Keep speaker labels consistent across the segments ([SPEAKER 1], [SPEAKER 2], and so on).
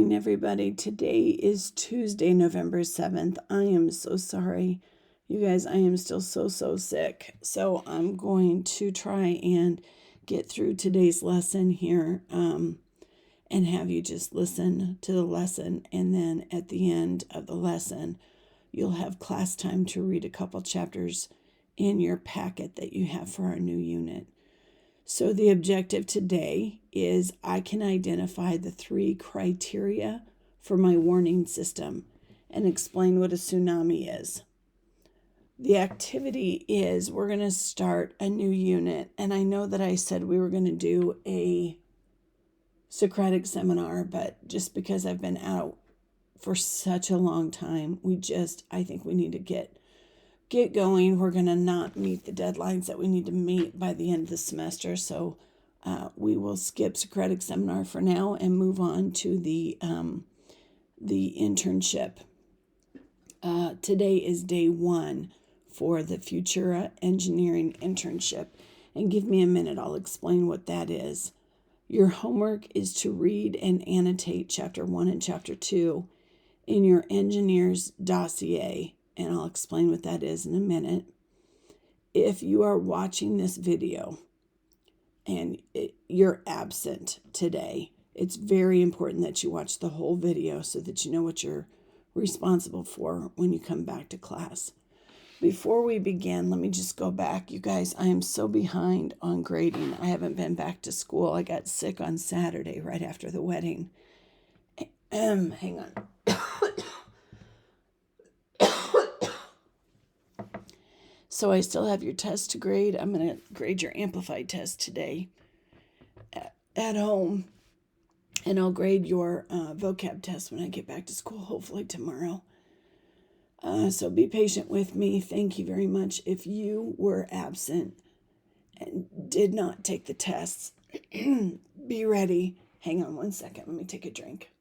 [SPEAKER 1] morning, everybody. Today is Tuesday, November 7th. I am so sorry. You guys, I am still so sick. So I'm going to try and get through today's lesson here and have you just listen to the lesson. And then at the end of the lesson, you'll have class time to read a couple chapters in your packet that you have for our new unit. So the objective today is I can identify the 3 criteria for my warning system and explain what a tsunami is. The activity is we're going to start a new unit. And I know that I said we were going to do a Socratic seminar, but just because I've been out for such a long time, I think we need to get going. We're going to not meet the deadlines that we need to meet by the end of the semester. So we will skip Socratic seminar for now and move on to the internship. Today is day 1 for the Futura Engineering internship. And give me a minute, I'll explain what that is. Your homework is to read and annotate chapter 1 and chapter 2 in your engineer's dossier. And I'll explain what that is in a minute. If you are watching this video and you're absent today, it's very important that you watch the whole video so that you know what you're responsible for when you come back to class. Before we begin, let me just go back. You guys, I am so behind on grading. I haven't been back to school. I got sick on Saturday right after the wedding. Hang on. So I still have your test to grade. I'm going to grade your Amplified test today at home. And I'll grade your vocab test when I get back to school, hopefully tomorrow. So be patient with me. Thank you very much. If you were absent and did not take the tests, be ready. Hang on one second. Let me take a drink.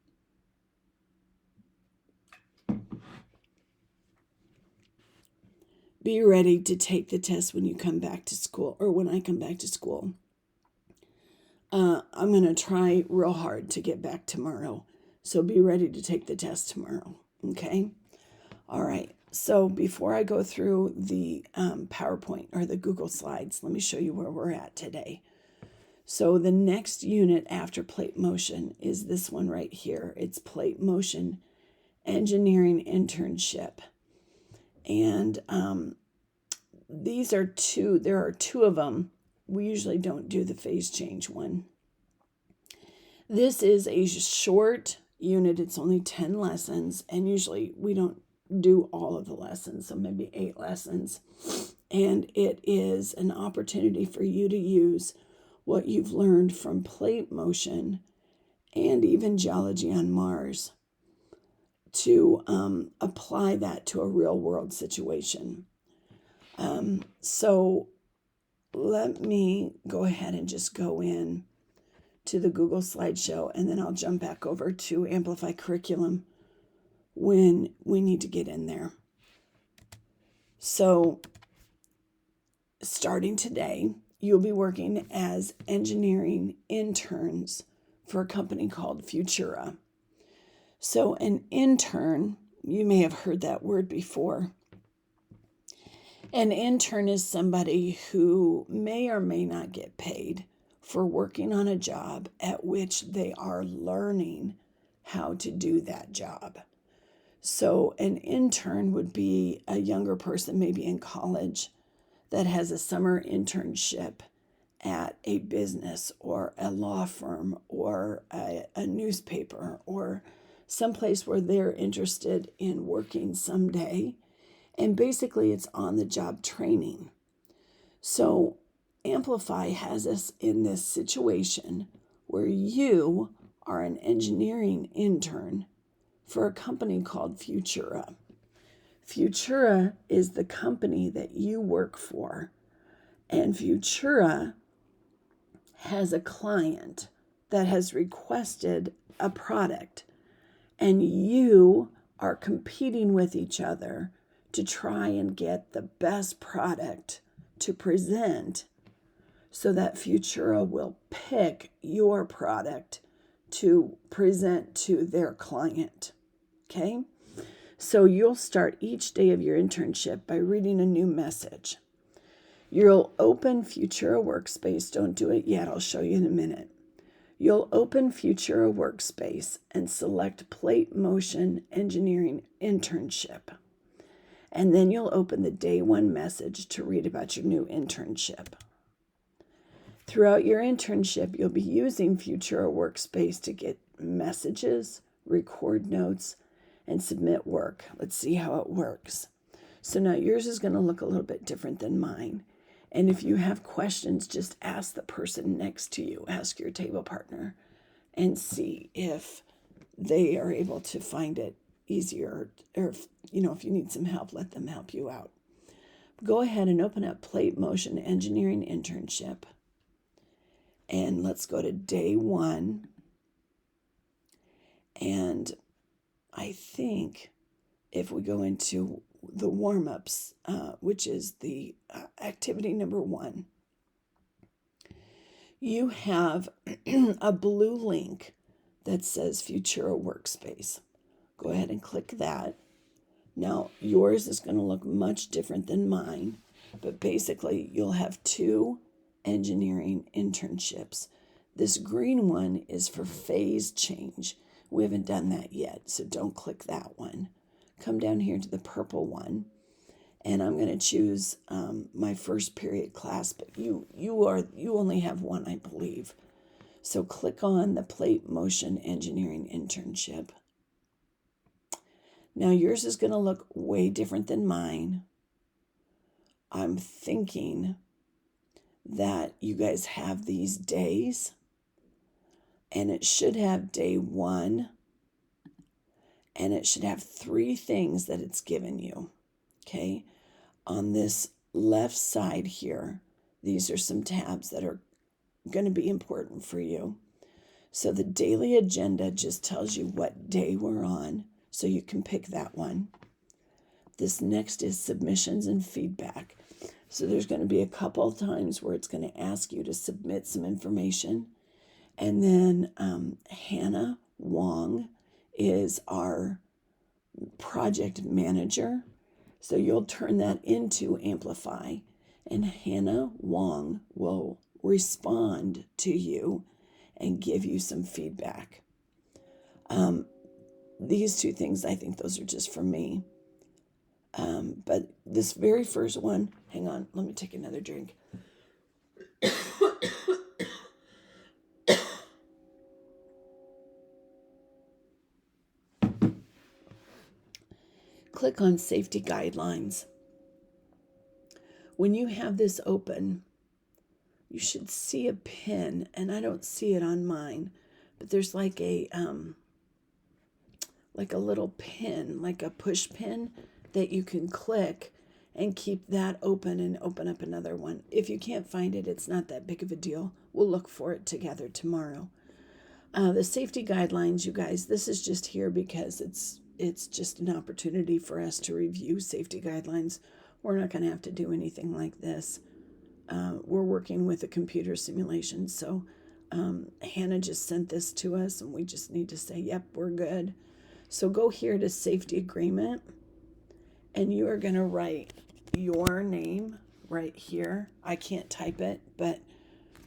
[SPEAKER 1] Be ready to take the test when you come back to school or when I come back to school. I'm going to try real hard to get back tomorrow. So be ready to take the test tomorrow. Okay? All right. So before I go through the PowerPoint or the Google Slides, let me show you where we're at today. So the next unit after plate motion is this one right here. It's plate motion engineering internship. And there are 2 of them. We usually don't do the phase change one. This is a short unit. It's only 10 lessons, and usually we don't do all of the lessons, so maybe 8 lessons. And it is an opportunity for you to use what you've learned from plate motion and even geology on Mars to apply that to a real world situation. So let me go ahead and just go in to the Google slideshow, and then I'll jump back over to Amplify Curriculum when we need to get in there. So starting today, you'll be working as engineering interns for a company called Futura. So an intern, you may have heard that word before. An intern is somebody who may or may not get paid for working on a job at which they are learning how to do that job. So an intern would be a younger person, maybe in college, that has a summer internship at a business or a law firm or a newspaper or someplace where they're interested in working someday. And basically it's on-the-job training. So Amplify has us in this situation where you are an engineering intern for a company called Futura. Futura is the company that you work for. And Futura has a client that has requested a product. And you are competing with each other to try and get the best product to present so that Futura will pick your product to present to their client. Okay? So you'll start each day of your internship by reading a new message. You'll open Futura Workspace. Don't do it yet. I'll show you in a minute. You'll open Futura Workspace and select Plate Motion Engineering Internship. And then you'll open the day one message to read about your new internship. Throughout your internship, you'll be using Futura Workspace to get messages, record notes, and submit work. Let's see how it works. So now yours is going to look a little bit different than mine. And if you have questions, just ask the person next to you, ask your table partner, and see if they are able to find it easier, or if you need some help, let them help you out. Go ahead and open up Plate Motion Engineering Internship. And let's go to day one. And I think if we go into the warm-ups, which is the activity number 1, you have a blue link that says Futura Workspace. Go ahead and click that. Now, yours is going to look much different than mine, but basically you'll have 2 engineering internships. This green one is for phase change. We haven't done that yet, so don't click that one. Come down here to the purple one, and I'm going to choose my first period class, but you only have one, I believe. So click on the Plate Motion Engineering Internship. Now yours is going to look way different than mine. I'm thinking that you guys have these days, and it should have day 1, and it should have 3 things that it's given you. Okay, on this left side here, these are some tabs that are going to be important for you. So the daily agenda just tells you what day we're on, so you can pick that one. This next is submissions and feedback. So there's going to be a couple of times where it's going to ask you to submit some information. And then Hannah Wong is our project manager. So you'll turn that into Amplify, and Hannah Wong will respond to you and give you some feedback. These 2 things, I think those are just for me. But this very first one, hang on, let me take another drink. Click on Safety Guidelines. When you have this open, you should see a pin, and I don't see it on mine, but there's like a little pin, like a push pin that you can click and keep that open and open up another one. If you can't find it, it's not that big of a deal. We'll look for it together tomorrow. The safety guidelines, you guys, this is just here because it's just an opportunity for us to review safety guidelines. We're not going to have to do anything like this. We're working with a computer simulation, so Hannah just sent this to us, and we just need to say, yep, we're good. So go here to safety agreement, and you are going to write your name right here. I can't type it, but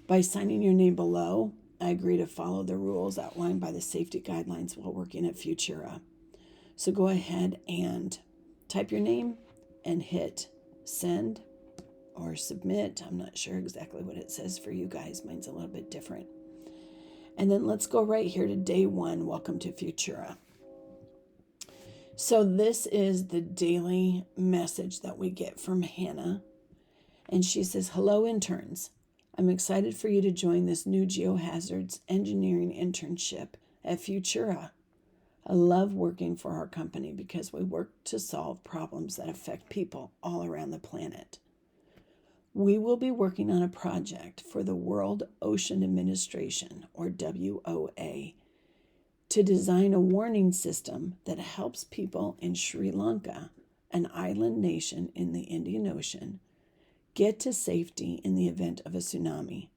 [SPEAKER 1] by signing your name below, I agree to follow the rules outlined by the safety guidelines while working at Futura. So go ahead and type your name and hit send or submit. I'm not sure exactly what it says for you guys. Mine's a little bit different. And then let's go right here to day 1. Welcome to Futura. So this is the daily message that we get from Hannah. And she says, hello, interns. I'm excited for you to join this new geohazards engineering internship at Futura. I love working for our company because we work to solve problems that affect people all around the planet. We will be working on a project for the World Ocean Administration, or WOA, to design a warning system that helps people in Sri Lanka, an island nation in the Indian Ocean, get to safety in the event of a tsunami.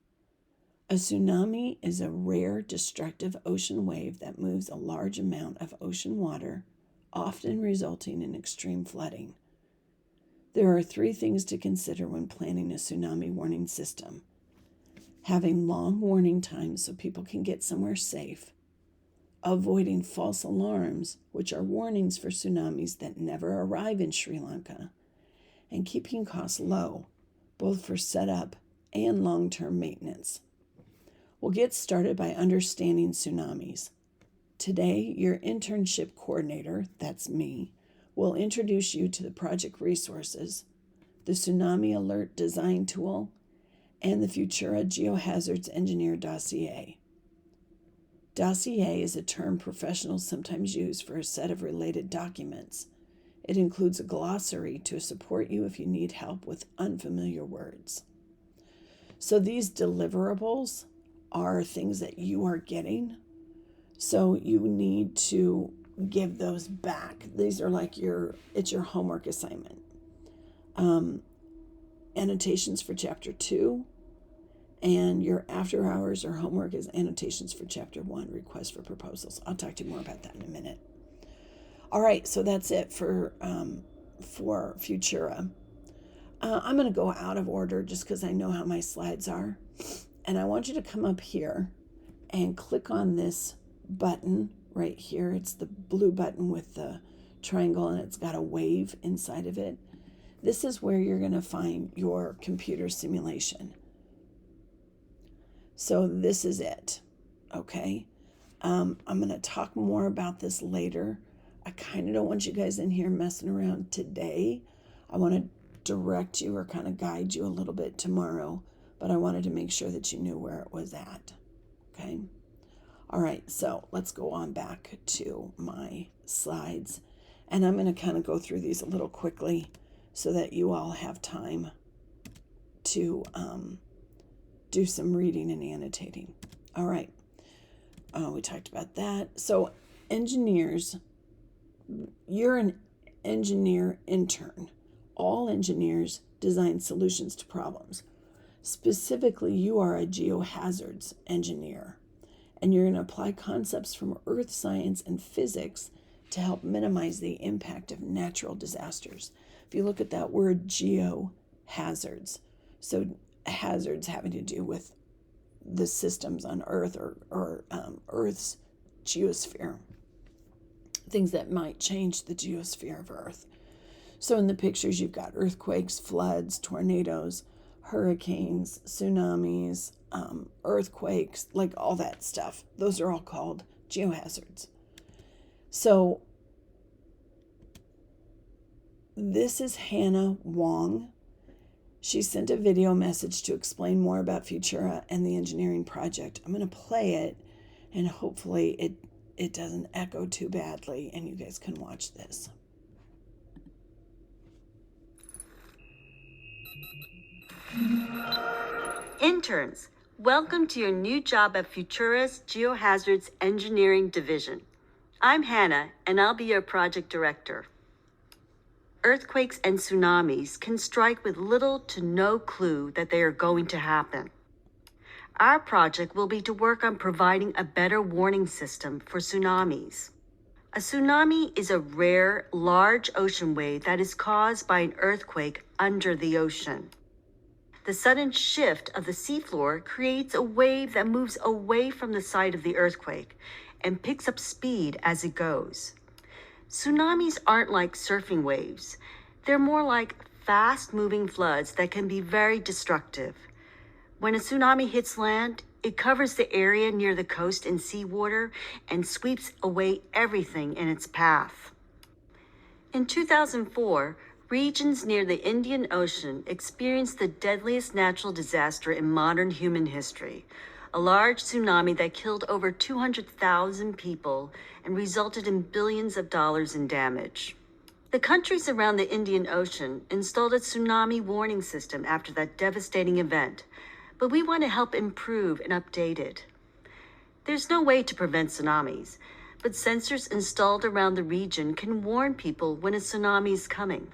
[SPEAKER 1] A tsunami is a rare, destructive ocean wave that moves a large amount of ocean water, often resulting in extreme flooding. There are 3 things to consider when planning a tsunami warning system: having long warning times so people can get somewhere safe, avoiding false alarms, which are warnings for tsunamis that never arrive in Sri Lanka, and keeping costs low, both for setup and long-term maintenance. We'll get started by understanding tsunamis. Today, your internship coordinator, that's me, will introduce you to the project resources, the Tsunami Alert Design Tool, and the Futura Geohazards Engineer Dossier. Dossier is a term professionals sometimes use for a set of related documents. It includes a glossary to support you if you need help with unfamiliar words. So these deliverables are things that you are getting. So you need to give those back. These are like it's your homework assignment. Annotations for chapter 2, and your after hours or homework is annotations for chapter 1, request for proposals. I'll talk to you more about that in a minute. All right, so that's it for Futura. I'm going to go out of order just because I know how my slides are. And I want you to come up here and click on this button right here. It's the blue button with the triangle, and it's got a wave inside of it. This is where you're going to find your computer simulation. So this is it, okay? I'm going to talk more about this later. I kind of don't want you guys in here messing around today. I want to direct you or kind of guide you a little bit tomorrow, but I wanted to make sure that you knew where it was at, okay? All right, so let's go on back to my slides, and I'm going to kind of go through these a little quickly so that you all have time to do some reading and annotating. All right, we talked about that. So engineers, you're an engineer intern. All engineers design solutions to problems. Specifically, you are a geohazards engineer, and you're going to apply concepts from earth science and physics to help minimize the impact of natural disasters. If you look at that word geohazards, so hazards having to do with the systems on Earth or Earth's geosphere, things that might change the geosphere of Earth. So in the pictures, you've got earthquakes, floods, tornadoes, hurricanes, tsunamis, earthquakes, like all that stuff. Those are all called geohazards. So this is Hannah Wong. She sent a video message to explain more about Futura and the engineering project. I'm going to play it, and hopefully it doesn't echo too badly, and you guys can watch this.
[SPEAKER 2] Interns, welcome to your new job at Futura's Geohazards Engineering Division. I'm Hannah, and I'll be your project director. Earthquakes and tsunamis can strike with little to no clue that they are going to happen. Our project will be to work on providing a better warning system for tsunamis. A tsunami is a rare, large ocean wave that is caused by an earthquake under the ocean. The sudden shift of the seafloor creates a wave that moves away from the site of the earthquake and picks up speed as it goes. Tsunamis aren't like surfing waves. They're more like fast-moving floods that can be very destructive. When a tsunami hits land, it covers the area near the coast in seawater and sweeps away everything in its path. In 2004, regions near the Indian Ocean experienced the deadliest natural disaster in modern human history, a large tsunami that killed over 200,000 people and resulted in billions of dollars in damage. The countries around the Indian Ocean installed a tsunami warning system after that devastating event, but we want to help improve and update it. There's no way to prevent tsunamis, but sensors installed around the region can warn people when a tsunami is coming.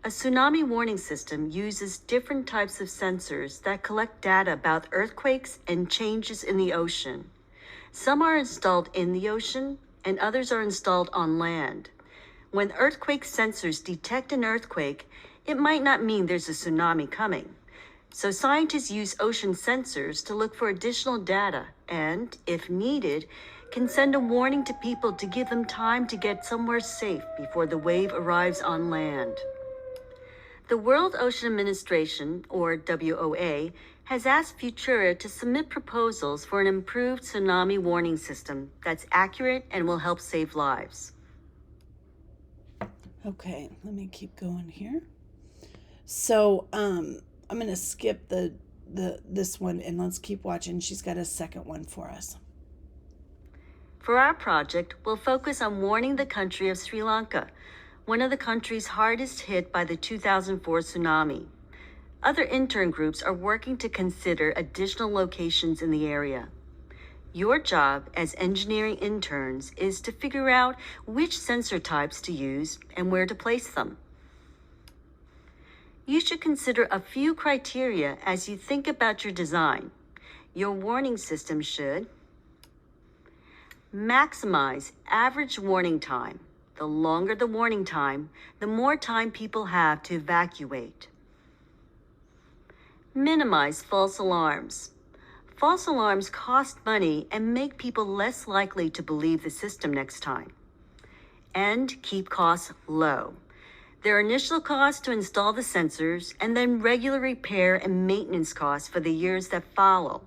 [SPEAKER 2] A tsunami warning system uses different types of sensors that collect data about earthquakes and changes in the ocean. Some are installed in the ocean, and others are installed on land. When earthquake sensors detect an earthquake, it might not mean there's a tsunami coming. So scientists use ocean sensors to look for additional data and, if needed, can send a warning to people to give them time to get somewhere safe before the wave arrives on land. The World Ocean Administration, or WOA, has asked Futura to submit proposals for an improved tsunami warning system that's accurate and will help save lives.
[SPEAKER 1] Okay, let me keep going here. So I'm going to skip this one and let's keep watching. She's got a second one for us.
[SPEAKER 2] For our project, we'll focus on warning the country of Sri Lanka, one of the countries hardest hit by the 2004 tsunami. Other intern groups are working to consider additional locations in the area. Your job as engineering interns is to figure out which sensor types to use and where to place them. You should consider a few criteria as you think about your design. Your warning system should maximize average warning time. The longer the warning time, the more time people have to evacuate. Minimize false alarms. False alarms cost money and make people less likely to believe the system next time. And keep costs low. There are initial costs to install the sensors and then regular repair and maintenance costs for the years that follow.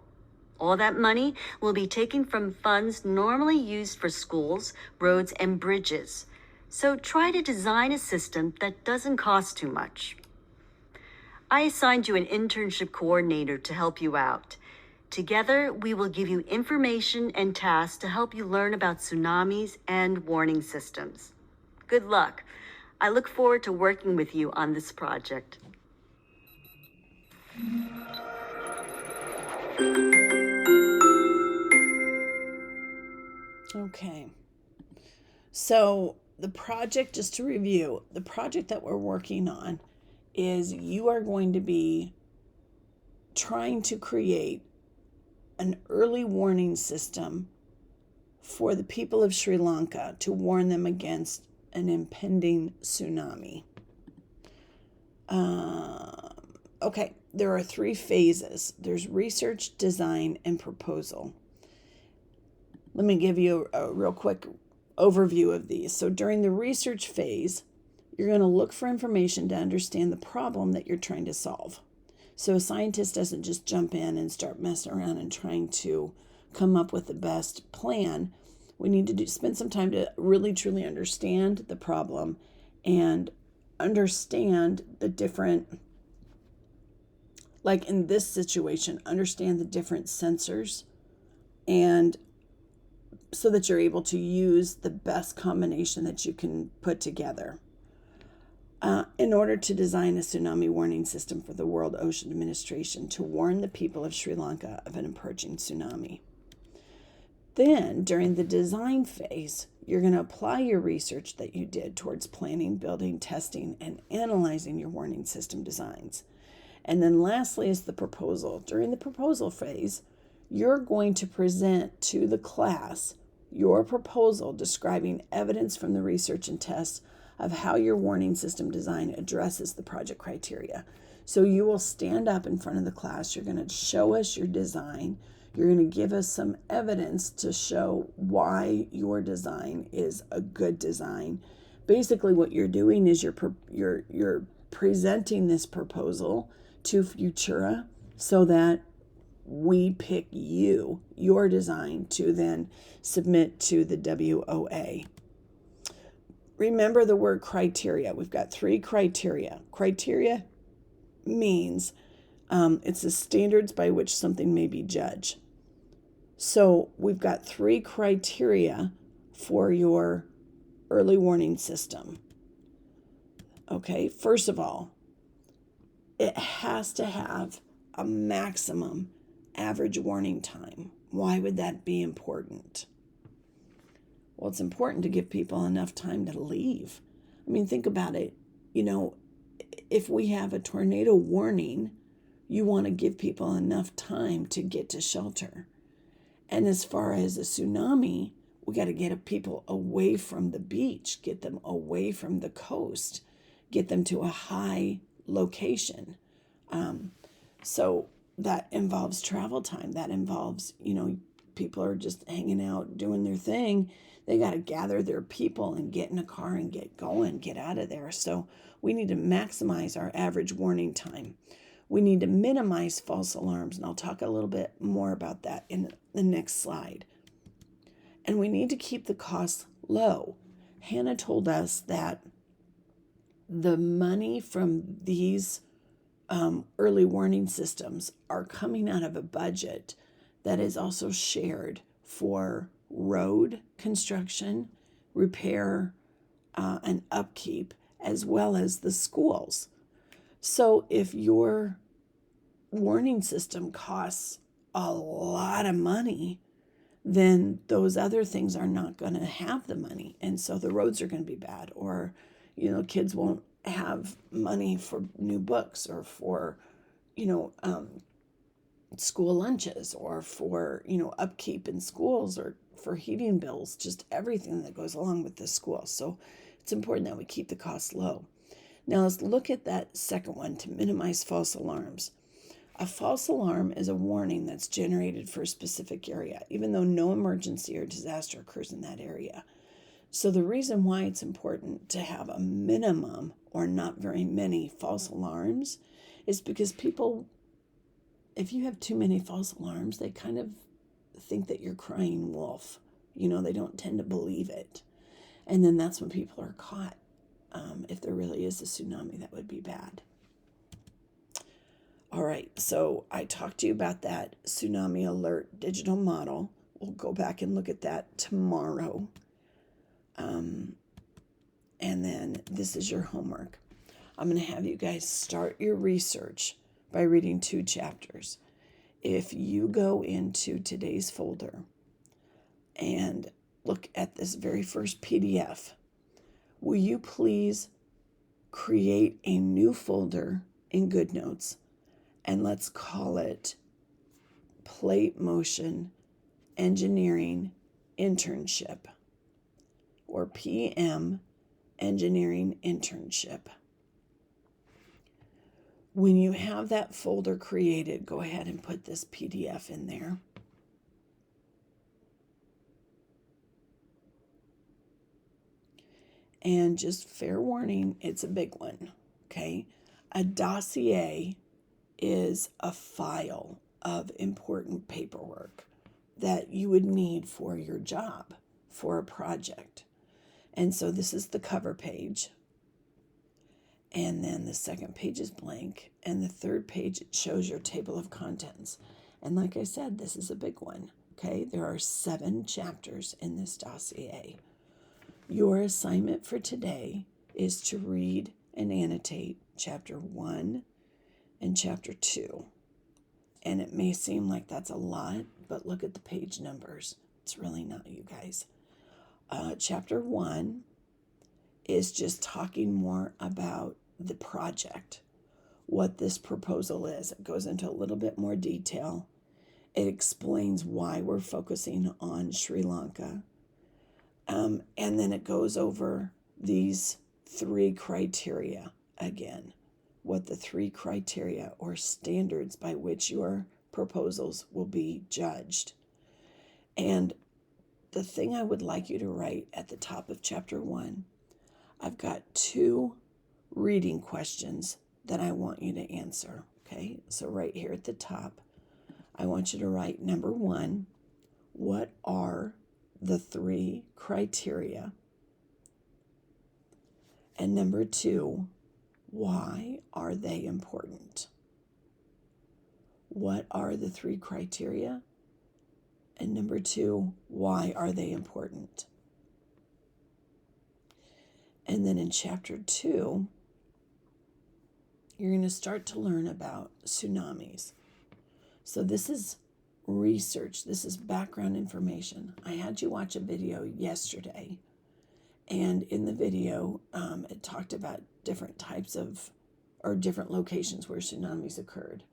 [SPEAKER 2] All that money will be taken from funds normally used for schools, roads, and bridges. So try to design a system that doesn't cost too much. I assigned you an internship coordinator to help you out. Together, we will give you information and tasks to help you learn about tsunamis and warning systems. Good luck. I look forward to working with you on this project.
[SPEAKER 1] Okay. So the project, just to review, the project that we're working on is you are going to be trying to create an early warning system for the people of Sri Lanka to warn them against an impending tsunami. Okay, there are 3 phases. There's research, design, and proposal. Let me give you a real quick overview of these. So during the research phase, you're going to look for information to understand the problem that you're trying to solve. So a scientist doesn't just jump in and start messing around and trying to come up with the best plan. We need to spend some time to really truly understand the problem and understand the different, like in this situation, understand the different sensors, and so that you're able to use the best combination that you can put together in order to design a tsunami warning system for the World Ocean Administration to warn the people of Sri Lanka of an approaching tsunami. Then, during the design phase, you're going to apply your research that you did towards planning, building, testing, and analyzing your warning system designs. And then lastly is the proposal. During the proposal phase, you're going to present to the class your proposal describing evidence from the research and tests of how your warning system design addresses the project criteria. So you will stand up in front of the class, you're going to show us your design, you're going to give us some evidence to show why your design is a good design. Basically what you're doing is you're presenting this proposal to Futura so that we pick your design to then submit to the WOA. Remember the word criteria. We've got 3 criteria. Criteria means it's the standards by which something may be judged. So we've got 3 criteria for your early warning system. Okay, first of all, it has to have a maximum average warning time. Why would that be important? Well, it's important to give people enough time to leave. I mean, think about it. if we have a tornado warning, you want to give people enough time to get to shelter. And as far as a tsunami, we got to get people away from the beach, get them away from the coast, get them to a high location. So that involves travel time. That involves, people are just hanging out, doing their thing. They got to gather their people and get in a car and get going, get out of there. So we need to maximize our average warning time. We need to minimize false alarms, and I'll talk a little bit more about that in the next slide. And we need to keep the costs low. Hannah told us that the money from these early warning systems are coming out of a budget that is also shared for road construction, repair, and upkeep, as well as the schools. So if your warning system costs a lot of money, then those other things are not going to have the money. And so the roads are going to be bad, or, kids won't have money for new books, or for, school lunches, or for, upkeep in schools, or for heating bills, just everything that goes along with the school. So it's important that we keep the costs low. Now let's look at that second one, to minimize false alarms. A false alarm is a warning that's generated for a specific area, even though no emergency or disaster occurs in that area. So the reason why it's important to have a minimum, or not very many, false alarms is because people, if you have too many false alarms, they kind of think that you're crying wolf. They don't tend to believe it. And then that's when people are caught. If there really is a tsunami, that would be bad. All right, so I talked to you about that tsunami alert digital model. We'll go back and look at that tomorrow. And then this is your homework. I'm going to have you guys start your research by reading 2 chapters. If you go into today's folder and look at this very first PDF, will you please create a new folder in GoodNotes, and let's call it Plate Motion Engineering Internship, or PM Engineering Internship. When you have that folder created, go ahead and put this PDF in there. And just fair warning, it's a big one, okay? A dossier is a file of important paperwork that you would need for your job, for a project. And so this is the cover page. And then the second page is blank. And the third page, it shows your table of contents. And like I said, this is a big one, okay? There are 7 chapters in this dossier. Your assignment for today is to read and annotate chapter 1 and chapter 2. And it may seem like that's a lot, but look at the page numbers. It's really not, you guys. Chapter 1 is just talking more about the project, what this proposal is. It goes into a little bit more detail. It explains why we're focusing on Sri Lanka. And then it goes over these 3 criteria again, what the 3 criteria or standards by which your proposals will be judged. And the thing I would like you to write at the top of chapter 1, I've got 2 reading questions that I want you to answer. Okay, so right here at the top, I want you to write number 1, what are the 3 criteria? And number 2, why are they important? What are the 3 criteria? And number 2, why are they important? And then in chapter 2, you're going to start to learn about tsunamis. So this is research. This is background information. I had you watch a video yesterday, and in the video, it talked about different types of or different locations where tsunamis occurred.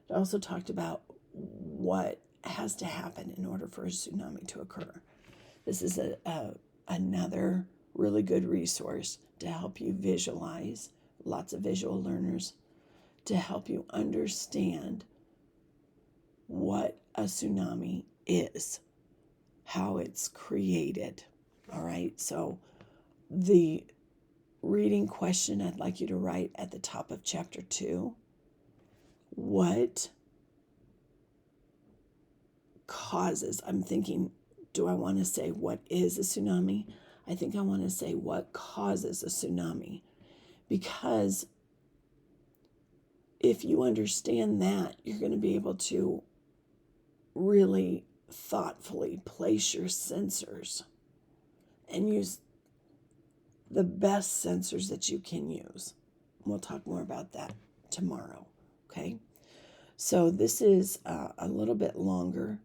[SPEAKER 1] It also talked about what has to happen in order for a tsunami to occur. This is another really good resource to help you visualize, lots of visual learners, to help you understand what a tsunami is, how it's created. All right, so the reading question I'd like you to write at the top of chapter 2, what causes, I'm thinking, do I want to say what is a tsunami? I think I want to say what causes a tsunami, because if you understand that, you're going to be able to really thoughtfully place your sensors and use the best sensors that you can use. We'll talk more about that tomorrow, okay? So this is a little bit longer.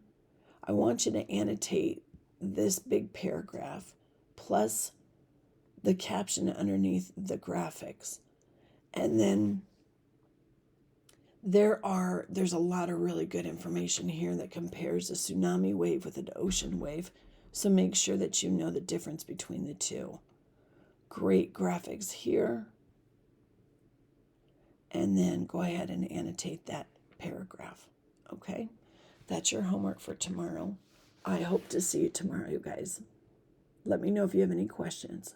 [SPEAKER 1] I want you to annotate this big paragraph plus the caption underneath the graphics. And then there's a lot of really good information here that compares a tsunami wave with an ocean wave. So make sure that you know the difference between the two. Great graphics here. And then go ahead and annotate that paragraph. Okay? That's your homework for tomorrow. I hope to see you tomorrow, you guys. Let me know if you have any questions.